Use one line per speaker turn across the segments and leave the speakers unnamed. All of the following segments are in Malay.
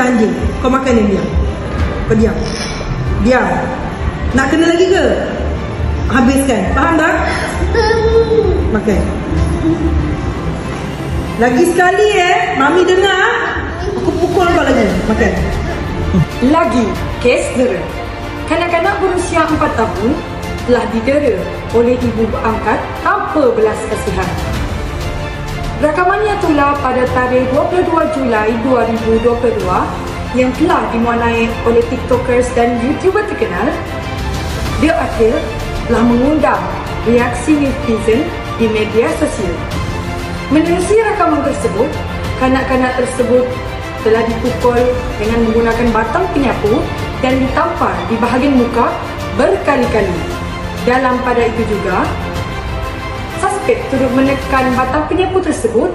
anjing. Kau makan yang diam. Kau diam. Diam. Nak kena lagi ke? Habiskan. Faham tak? Makan. Lagi sekali Mami dengar, aku pukul kau lagi. Makan.
Lagi kes dera. Kanak-kanak berusia 4 tahun telah didera oleh ibu angkat tanpa belas kasihan. Rakamannya itulah pada tarikh 22 Julai 2022 yang telah dimuanai oleh TikTokers dan YouTuber terkenal. Dia akhir telah mengundang reaksi netizen di media sosial. Menerusi rakaman tersebut, kanak-kanak tersebut telah dipukul dengan menggunakan batang penyapu dan ditampar di bahagian muka berkali-kali. Dalam pada itu juga, suspek turut menekan batang penyapu tersebut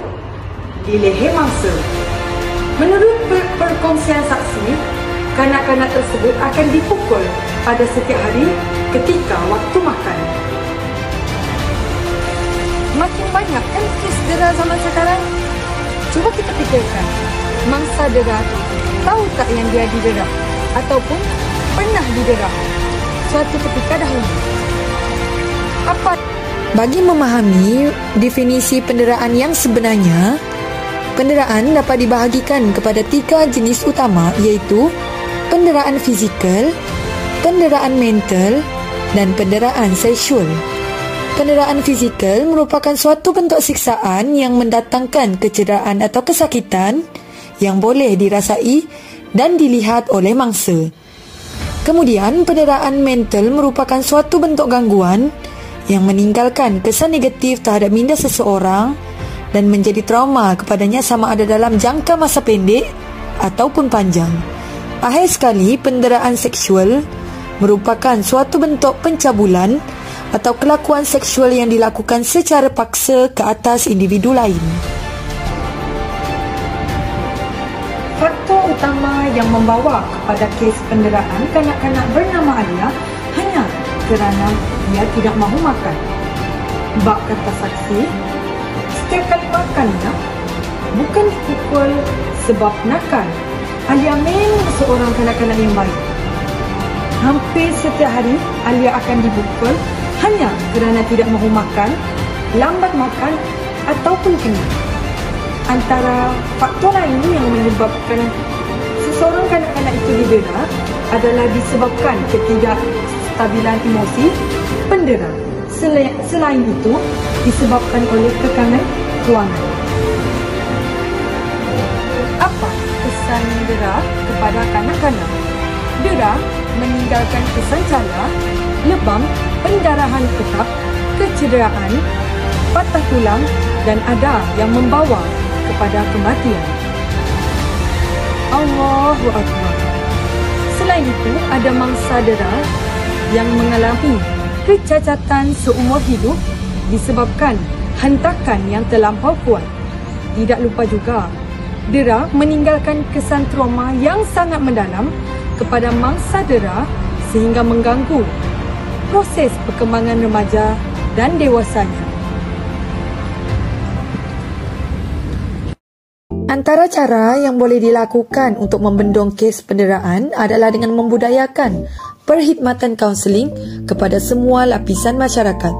di leher mangsa. Menurut perkongsian saksi, kanak-kanak tersebut akan dipukul pada setiap hari ketika waktu makan. Makin banyak kan kes dera zaman sekarang? Cuba kita fikirkan, mangsa dera tahu tak yang dia didera ataupun pernah didera suatu ketika dahulu?
Bagi memahami definisi penderaan yang sebenarnya, penderaan dapat dibahagikan kepada 3 jenis utama, iaitu penderaan fizikal, penderaan mental dan penderaan seksual. Penderaan fizikal merupakan suatu bentuk siksaan yang mendatangkan kecederaan atau kesakitan yang boleh dirasai dan dilihat oleh mangsa. Kemudian, penderaan mental merupakan suatu bentuk gangguan yang meninggalkan kesan negatif terhadap minda seseorang dan menjadi trauma kepadanya sama ada dalam jangka masa pendek ataupun panjang. Akhir sekali, penderaan seksual merupakan suatu bentuk pencabulan atau kelakuan seksual yang dilakukan secara paksa ke atas individu lain.
Faktor utama yang membawa kepada kes penderaan kanak-kanak bernama Alia hanya kerana dia tidak mahu makan. Bak kata saksi, setiap kali makannya bukan dipukul sebab nakal. Alia memang seorang kanak-kanak yang baik. Hampir setiap hari Alia akan dipukul hanya kerana tidak mahu makan, lambat makan ataupun kenyang. Antara faktor lain yang menyebabkan seseorang kanak-kanak itu didera adalah disebabkan ketidakstabilan emosi pendera. Selain itu, disebabkan oleh tekanan kewangan. Apa kesan dera kepada kanak-kanak? Dera meninggalkan kesan cala, lebam, pendarahan tetap, kecederaan, patah tulang dan ada yang membawa kepada kematian. Allahu Akbar. Selain itu, ada mangsa dera yang mengalami kecacatan seumur hidup disebabkan hentakan yang terlampau kuat. Tidak lupa juga, dera meninggalkan kesan trauma yang sangat mendalam kepada mangsa dera sehingga mengganggu proses perkembangan remaja dan dewasanya.
Antara cara yang boleh dilakukan untuk membendung kes penderaan adalah dengan membudayakan perkhidmatan kaunseling kepada semua lapisan masyarakat.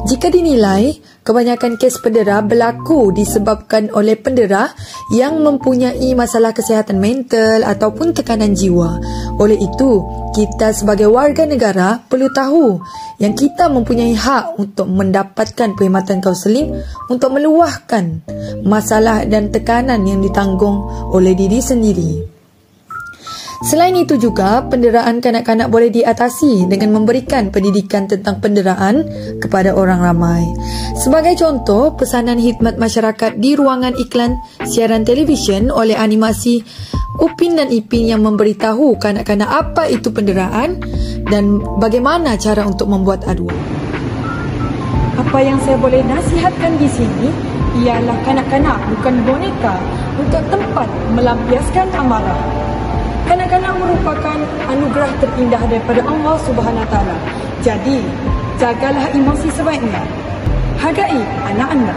Jika dinilai kebanyakan kes pendera berlaku disebabkan oleh pendera yang mempunyai masalah kesihatan mental ataupun tekanan jiwa. Oleh itu, kita sebagai warga negara perlu tahu yang kita mempunyai hak untuk mendapatkan perkhidmatan kaunseling untuk meluahkan masalah dan tekanan yang ditanggung oleh diri sendiri. Selain itu juga, penderaan kanak-kanak boleh diatasi dengan memberikan pendidikan tentang penderaan kepada orang ramai. Sebagai contoh, pesanan khidmat masyarakat di ruangan iklan siaran televisyen oleh animasi Upin dan Ipin yang memberitahu kanak-kanak apa itu penderaan dan bagaimana cara untuk membuat aduan.
Apa yang saya boleh nasihatkan di sini ialah kanak-kanak bukan boneka untuk tempat melampiaskan amarah. Kanak-kanak merupakan anugerah terindah daripada Allah Subhanahu Taala. Jadi, jagalah emosi sebaiknya. Hargai anak anda.